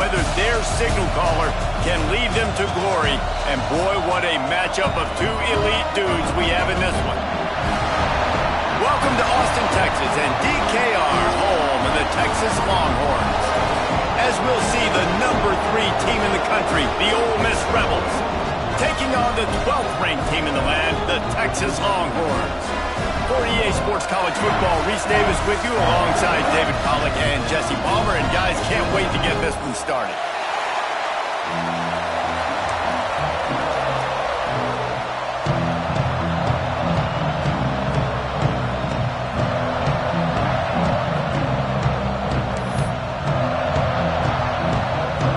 whether their signal caller can lead them to glory. And boy, what a matchup of two elite dudes we have in this one. Welcome to Austin, Texas, and DKR, home of the Texas Longhorns. As we'll see, the #3 team in the country, the Ole Miss Rebels, taking on the 12th ranked team in the land, the Texas Longhorns. For EA Sports College Football, Reese Davis with you alongside David Pollack and Jesse Palmer. And guys, can't wait to get this one started.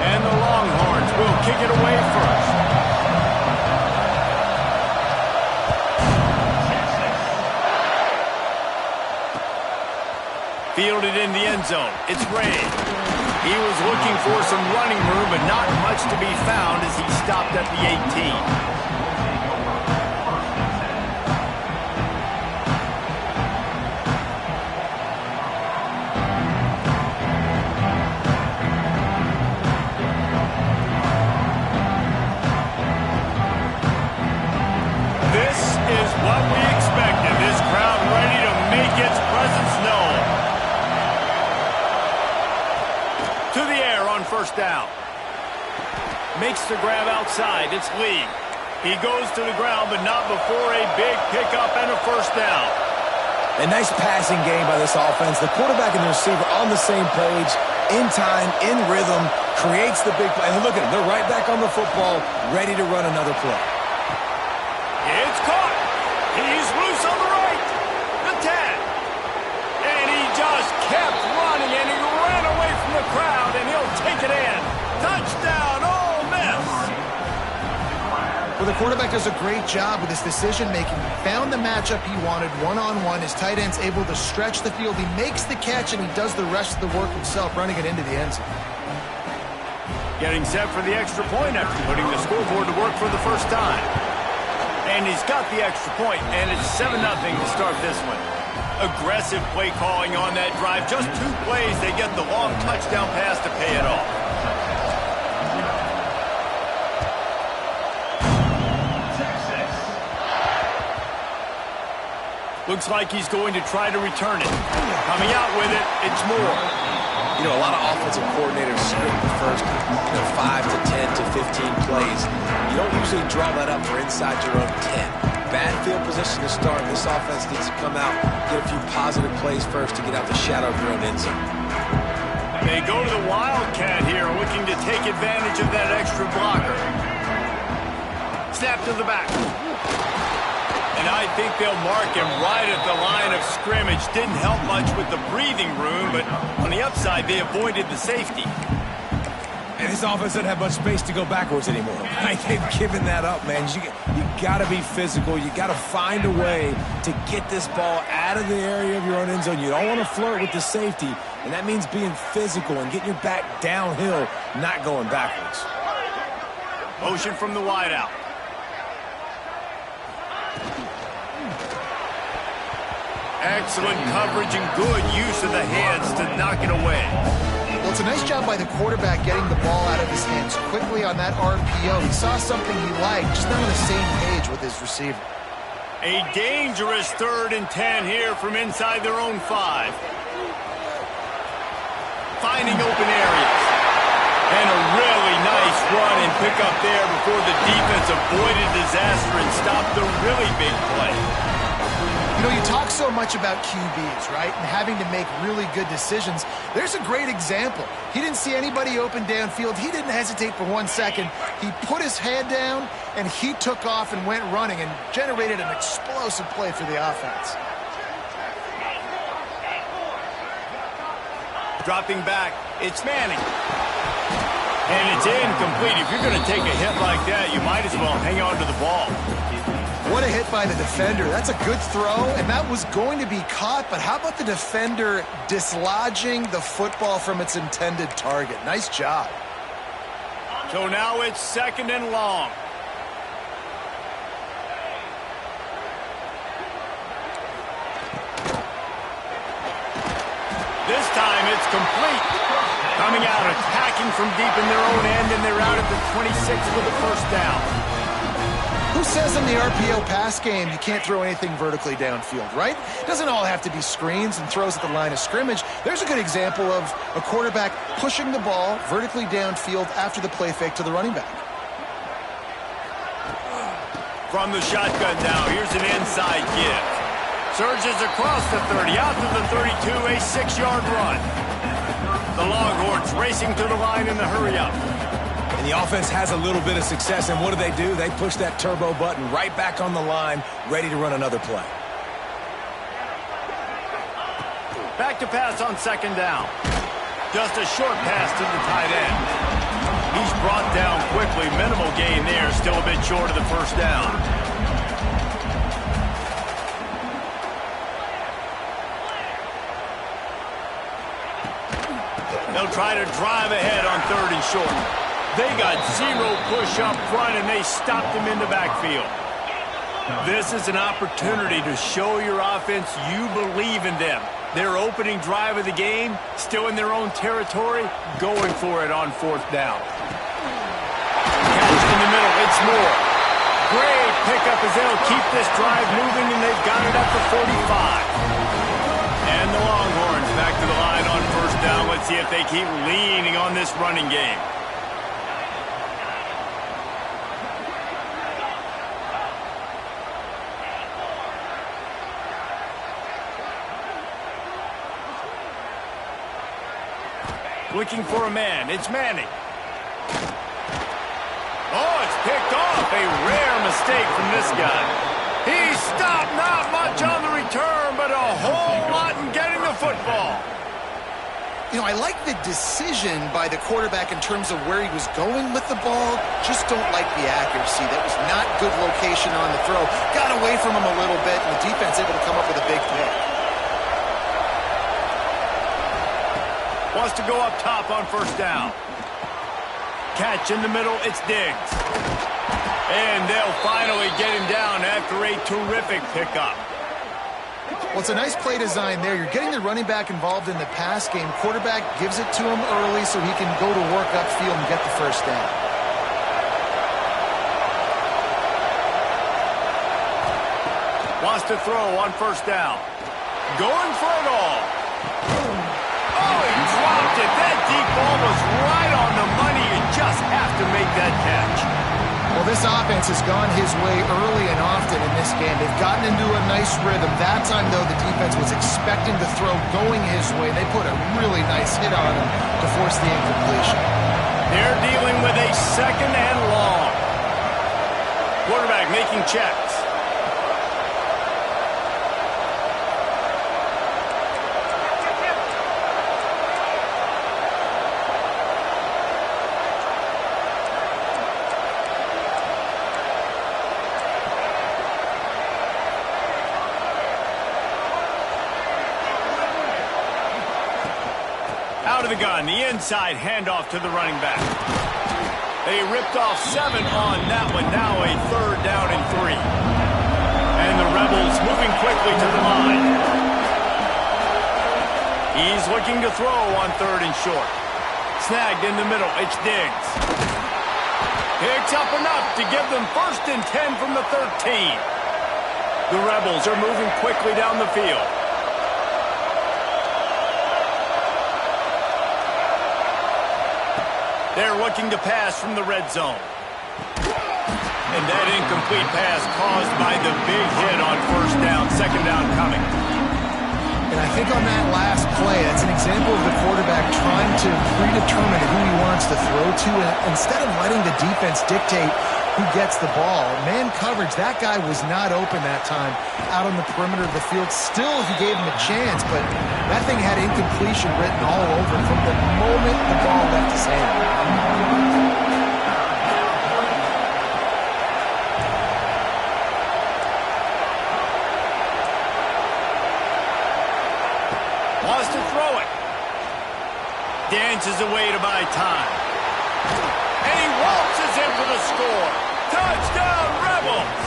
And the Longhorns will kick it away first. Fielded in the end zone. It's Ray. He was looking for some running room, but not much to be found as he stopped at the 18. This is what we expected. This crowd ready to make its presence known. To the air on first down. Makes the grab outside. It's Lee. He goes to the ground, but not before a big pickup and a first down. A nice passing game by this offense. The quarterback and the receiver on the same page, in time, in rhythm, creates the big play. And look at them. They're right back on the football, ready to run another play. It's caught. He's loose on the right. The 10. And he just kept running, and he ran away from the crowd, and he'll take it in. Touchdown, Ole Miss. Well, the quarterback does a great job with his decision-making. He found the matchup he wanted one-on-one. His tight end's able to stretch the field. He makes the catch, and he does the rest of the work himself, running it into the end zone. Getting set for the extra point after putting the scoreboard to work for the first time. And he's got the extra point, and it's 7-0 to start this one. Aggressive play calling on that drive. Just 2 plays, they get the long touchdown pass to pay it off. Looks like he's going to try to return it. Coming out with it, it's Moore. You know, a lot of offensive coordinators script the first 5 to 10 to 15 plays. You don't usually draw that up for inside your own 10. Bad field position to start. This offense needs to come out, get a few positive plays first to get out the shadow of your own end zone. They go to the Wildcat here, looking to take advantage of that extra blocker. Snap to the back. And I think they'll mark him right at the line of scrimmage. Didn't help much with the breathing room, but on the upside, they avoided the safety. And this offense doesn't have much space to go backwards anymore. Right? They've given that up, man. You got to be physical. You got to find a way to get this ball out of the area of your own end zone. You don't want to flirt with the safety, and that means being physical and getting your back downhill, not going backwards. Motion from the wideout. Excellent coverage and good use of the hands to knock it away. Well, it's a nice job by the quarterback getting the ball out of his hands quickly on that RPO. He saw something he liked, just not on the same page with his receiver. A dangerous 3rd and 10 here from inside their own 5. Finding open areas. And a really nice run and pick up there before the defense avoided disaster and stopped the really big play. You know, you talk so much about QBs, right, and having to make really good decisions. There's a great example. He didn't see anybody open downfield. He didn't hesitate for 1 second. He put his head down, and he took off and went running and generated an explosive play for the offense. Dropping back, it's Manning. And it's incomplete. If you're going to take a hit like that, you might as well hang on to the ball. What a hit by the defender. That's a good throw, and that was going to be caught, but how about the defender dislodging the football from its intended target? Nice job. So now it's 2nd and long. This time it's complete. Coming out, attacking from deep in their own end, and they're out at the 26 with a first down. Who says in the RPO pass game you can't throw anything vertically downfield, right? It doesn't all have to be screens and throws at the line of scrimmage. There's a good example of a quarterback pushing the ball vertically downfield after the play fake to the running back. From the shotgun now, here's an inside give. Surges across the 30, out to the 32, a 6-yard run. The Longhorns racing to the line in the hurry-up. And the offense has a little bit of success, and what do? They push that turbo button right back on the line, ready to run another play. Back to pass on second down. Just a short pass to the tight end. He's brought down quickly. Minimal gain there, still a bit short of the first down. They'll try to drive ahead on third and short. They got zero push up front, and they stopped them in the backfield. This is an opportunity to show your offense you believe in them. Their opening drive of the game, still in their own territory, going for it on fourth down. Catch in the middle, it's Moore. Great pickup as they'll keep this drive moving, and they've got it at the 45. And the Longhorns back to the line on first down. Let's see if they keep leaning on this running game. Looking for a man. It's Manning. Oh, it's picked off. A rare mistake from this guy. He stopped, not much on the return, but a whole lot in getting the football. You know, I like the decision by the quarterback in terms of where he was going with the ball. Just don't like the accuracy. That was not good location on the throw. Got away from him a little bit, and the defense able to come up with a big pick. Wants to go up top on first down. Catch in the middle, it's Diggs. And they'll finally get him down after a terrific pickup. Well, it's a nice play design there. You're getting the running back involved in the pass game. Quarterback gives it to him early so he can go to work upfield and get the first down. Wants to throw on first down. Going for it all. Oh, he dropped it. That deep ball was right on the money. You just have to make that catch. Well, this offense has gone his way early and often in this game. They've gotten into a nice rhythm. That time, though, the defense was expecting the throw going his way. They put a really nice hit on him to force the incompletion. They're dealing with a second and long. Quarterback making checks. Out of the gun, the inside handoff to the running back. They ripped off 7 on that one. Now a third down and 3. And the Rebels moving quickly to the line. He's looking to throw on third and short. Snagged in the middle, it's Diggs. Picks up enough to give them first and 10 from the 13. The Rebels are moving quickly down the field. They're looking to pass from the red zone. And that incomplete pass caused by the big hit on first down, second down coming. And I think on that last play, that's an example of the quarterback trying to predetermine who he wants to throw to. And instead of letting the defense dictate who gets the ball, man coverage, that guy was not open that time out on the perimeter of the field. Still, he gave him a chance, but that thing had incompletion written all over it from the moment the ball left his hand. Wants to throw it. Dances away to buy time. And he waltzes in for the score. Touchdown, Rebels!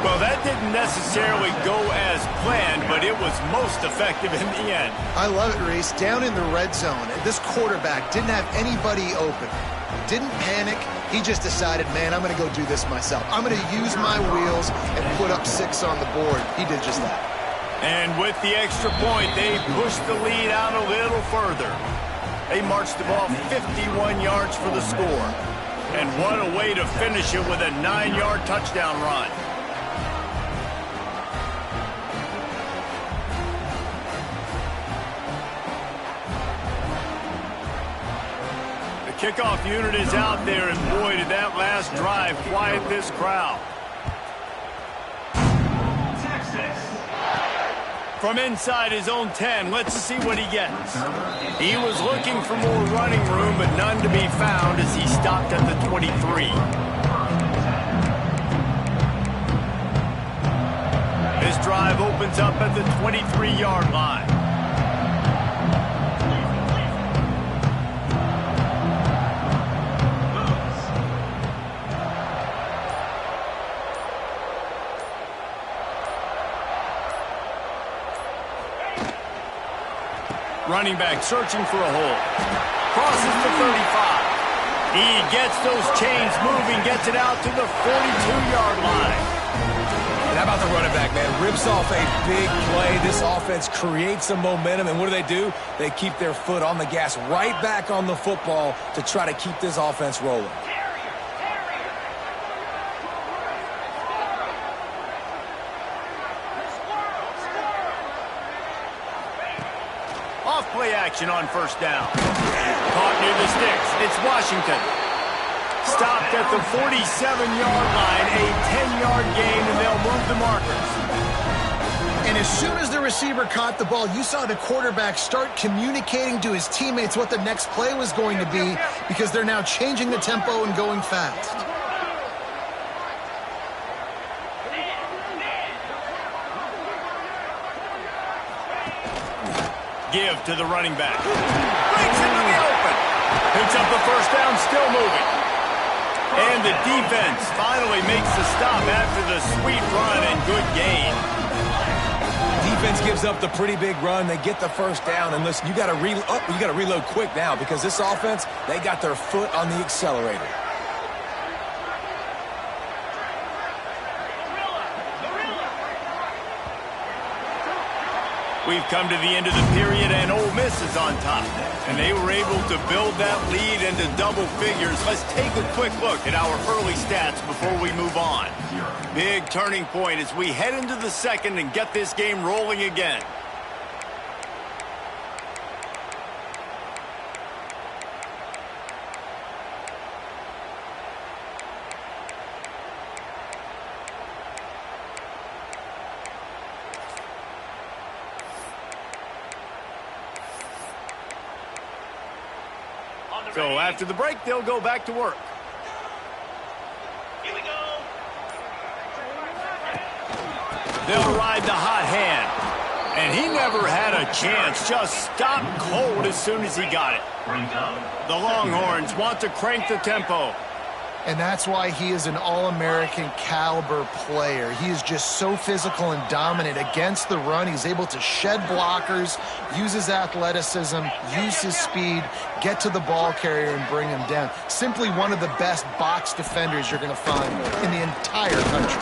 Well, that didn't necessarily go as planned, but it was most effective in the end. I love it, Reese. Down in the red zone, this quarterback didn't have anybody open. Didn't panic. He just decided, man, I'm going to go do this myself. I'm going to use my wheels and put up 6 on the board. He did just that. And with the extra point, they pushed the lead out a little further. They marched the ball 51 yards for the score. And what a way to finish it with a 9-yard touchdown run. Kickoff unit is out there, and boy, did that last drive quiet this crowd. From inside his own 10, let's see what he gets. He was looking for more running room, but none to be found as he stopped at the 23. His drive opens up at the 23-yard line. Running back searching for a hole. Crosses the 35. He gets those chains moving, gets it out to the 42-yard line. And how about the running back, man? Rips off a big play. This offense creates some momentum, and what do? They keep their foot on the gas, right back on the football to try to keep this offense rolling. Play action on first down. Caught near the sticks. It's Washington. Stopped at the 47-yard line. A 10-yard gain, and they'll move the markers. And as soon as the receiver caught the ball, you saw the quarterback start communicating to his teammates what the next play was going to be, because they're now changing the tempo and going fast. Give to the running back. Breaks into the open. Picks up the first down, still moving. And the defense finally makes the stop after the sweet run and good gain. Defense gives up the pretty big run. They get the first down. And listen, you got to reload quick now, because this offense, they got their foot on the accelerator. We've come to the end of the period, and Ole Miss is on top. And they were able to build that lead into double figures. Let's take a quick look at our early stats before we move on. Big turning point as we head into the second and get this game rolling again. So after the break, they'll go back to work. Here we go. They'll ride the hot hand. And he never had a chance. Just stopped cold as soon as he got it. The Longhorns want to crank the tempo. And that's why he is an All-American caliber player. He is just so physical and dominant against the run. He's able to shed blockers, use his athleticism, use his speed, get to the ball carrier and bring him down. Simply one of the best box defenders you're going to find in the entire country.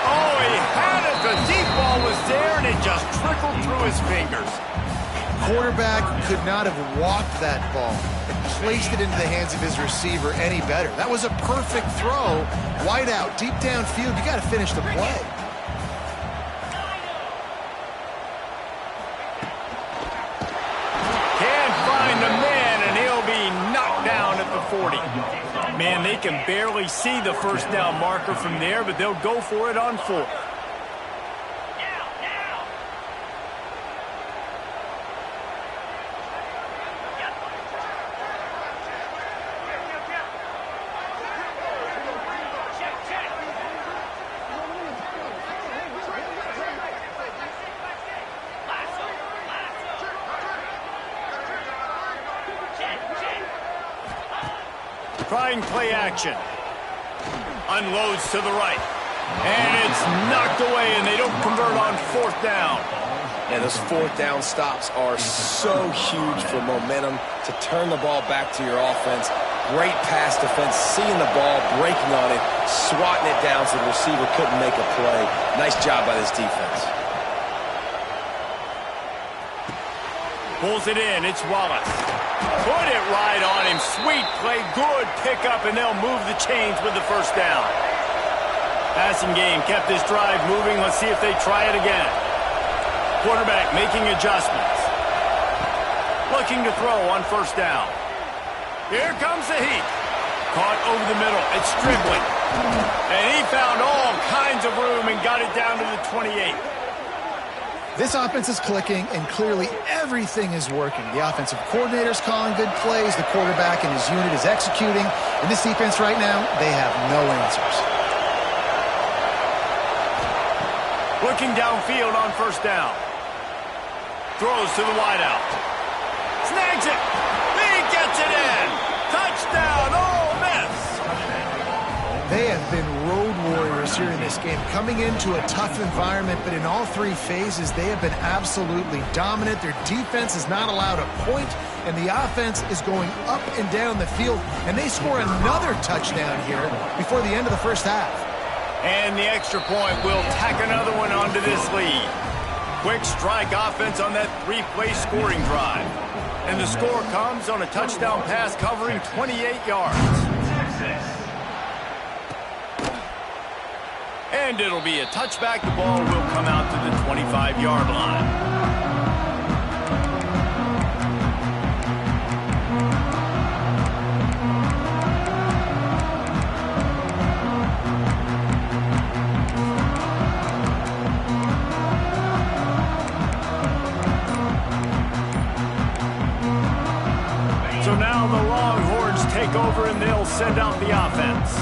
Oh, he had it. The deep ball was there, and it just trickled through his fingers. Quarterback could not have walked that ball and placed it into the hands of his receiver any better. That was a perfect throw. Wide out, deep downfield. You got to finish the play. Can't find the man, and he'll be knocked down at the 40. Man, they can barely see the first down marker from there, but they'll go for it on 4. Trying play action. Unloads to the right. And it's knocked away, and they don't convert on 4th down. And those 4th down stops are so huge for momentum to turn the ball back to your offense. Great pass defense, seeing the ball, breaking on it, swatting it down so the receiver couldn't make a play. Nice job by this defense. Pulls it in. It's Wallace. Put it right on him. Sweet play. Good pickup, and they'll move the chains with the 1st down. Passing game kept this drive moving. Let's see if they try it again. Quarterback making adjustments. Looking to throw on 1st down. Here comes the heat. Caught over the middle. It's Stribling. And he found all kinds of room and got it down to the 28. This offense is clicking, and clearly everything is working. The offensive coordinator's calling good plays. The quarterback and his unit is executing. And this defense right now, they have no answers. Looking downfield on 1st down. Throws to the wideout. Snags it. He gets it in. Touchdown, Ole Miss. They have been road warriors here in this game, coming into a tough environment, but in all 3 phases, they have been absolutely dominant. Their defense is not allowed a point, and the offense is going up and down the field, and they score another touchdown here before the end of the 1st half. And the extra point will tack another one onto this lead. Quick strike offense on that 3-play scoring drive. And the score comes on a touchdown pass covering 28 yards. And it'll be a touchback. The ball will come out to the 25-yard line. So now the Longhorns take over and they'll send out the offense.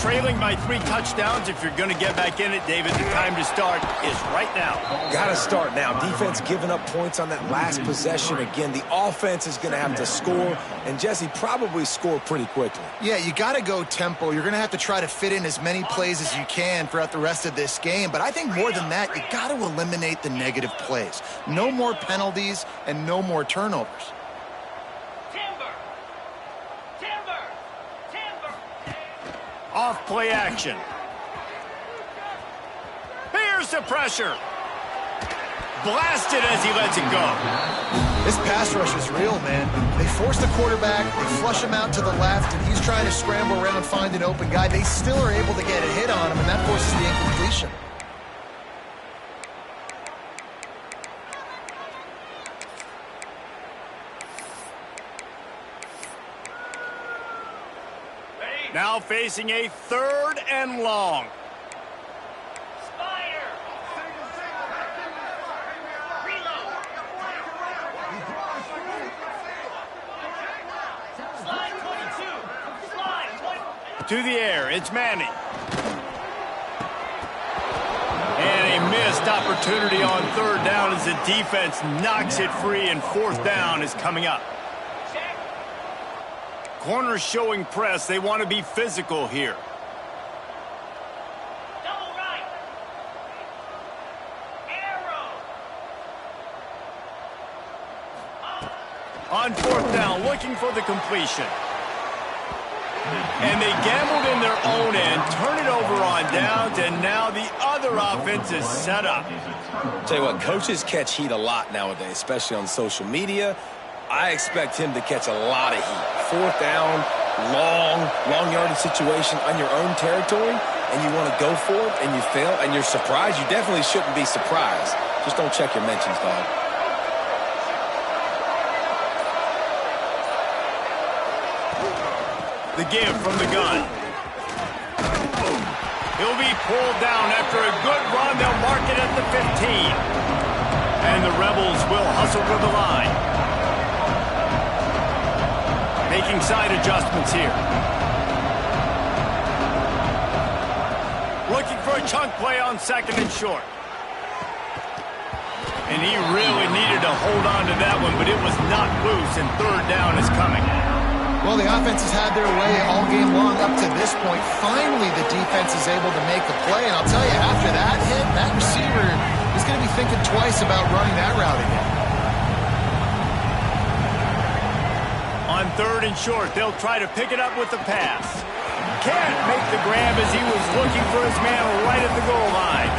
Trailing by 3 touchdowns. If you're going to get back in it, David, the time to start is right now. Got to start now. Defense giving up points on that last possession. Again, the offense is going to have to score, and Jesse probably score pretty quickly. Yeah, you got to go tempo. You're going to have to try to fit in as many plays as you can throughout the rest of this game. But I think more than that, you got to eliminate the negative plays. No more penalties and no more turnovers. Off play action. Here's the pressure. Blasted as he lets it go. This pass rush is real, man. They force the quarterback, they flush him out to the left, and he's trying to scramble around, find an open guy. They still are able to get a hit on him, and that forces the incompletion. Now facing a 3rd and long. Spire. Reload. Slide 22. Slide 20. To the air, it's Manning. And a missed opportunity on 3rd down as the defense knocks it free, and 4th down is coming up. Corners showing press. They want to be physical here. Double right. Arrow. On 4th down, looking for the completion. And they gambled in their own end, turn it over on downs, and now the other offense is set up. Tell you what, coaches catch heat a lot nowadays, especially on social media. I expect him to catch a lot of heat. 4th down, long yardage situation on your own territory, and you want to go for it, and you fail, and you're surprised. You definitely shouldn't be surprised. Just don't check your mentions, dog. The give from the gun. He'll be pulled down after a good run. They'll mark it at the 15. And the Rebels will hustle to the line. Making side adjustments here. Looking for a chunk play on 2nd and short. And he really needed to hold on to that one, but it was not loose, and 3rd down is coming. Well, the offense has had their way all game long up to this point. Finally, the defense is able to make a play. And I'll tell you, after that hit, that receiver is going to be thinking twice about running that route again. On 3rd and short, they'll try to pick it up with the pass. Can't make the grab as he was looking for his man right at the goal line.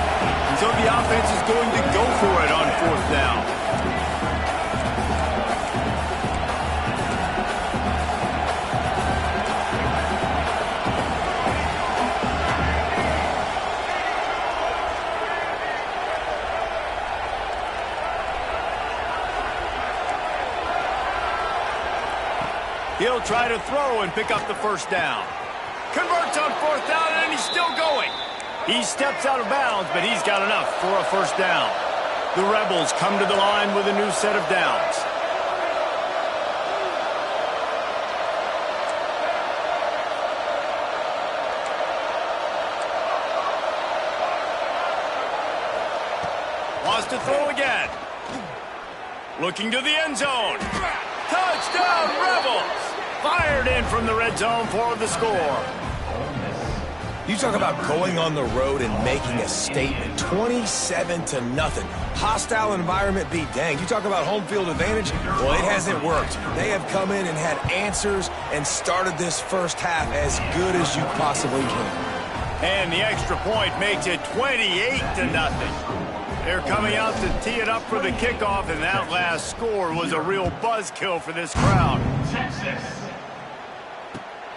And so the offense is going to go for it on 4th down. He'll try to throw and pick up the 1st down. Converts on 4th down, and he's still going. He steps out of bounds, but he's got enough for a 1st down. The Rebels come to the line with a new set of downs. Wants to throw again. Looking to the end zone. Touchdown, Rebels! Fired in from the red zone for the score. You talk about going on the road and making a statement. 27-0. Hostile environment be danged. You talk about home field advantage. Well, it hasn't worked. They have come in and had answers and started this first half as good as you possibly can. And the extra point makes it 28-0. They're coming out to tee it up for the kickoff, and that last score was a real buzzkill for this crowd.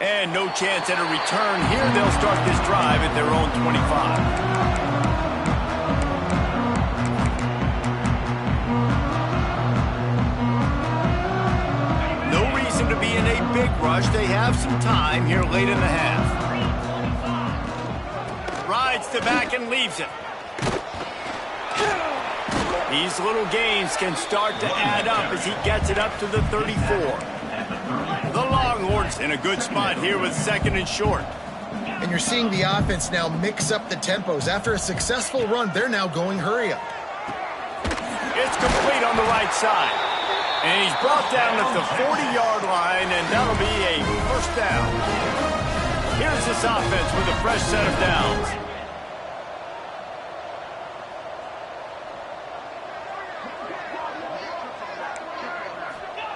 And no chance at a return here. They'll start this drive at their own 25. No reason to be in a big rush. They have some time here late in the half. Rides to back and leaves it. These little gains can start to add up as he gets it up to the 34. The Longhorns in a good spot here with 2nd and short. And you're seeing the offense now mix up the tempos. After a successful run, they're now going hurry up. It's complete on the right side. And he's brought down at the 40-yard line, and that'll be a 1st down. Here's this offense with a fresh set of downs.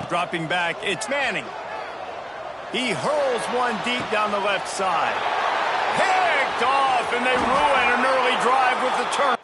Dropping back, it's Manning. He hurls one deep down the left side. Picked off, and they ruin an early drive with the turn.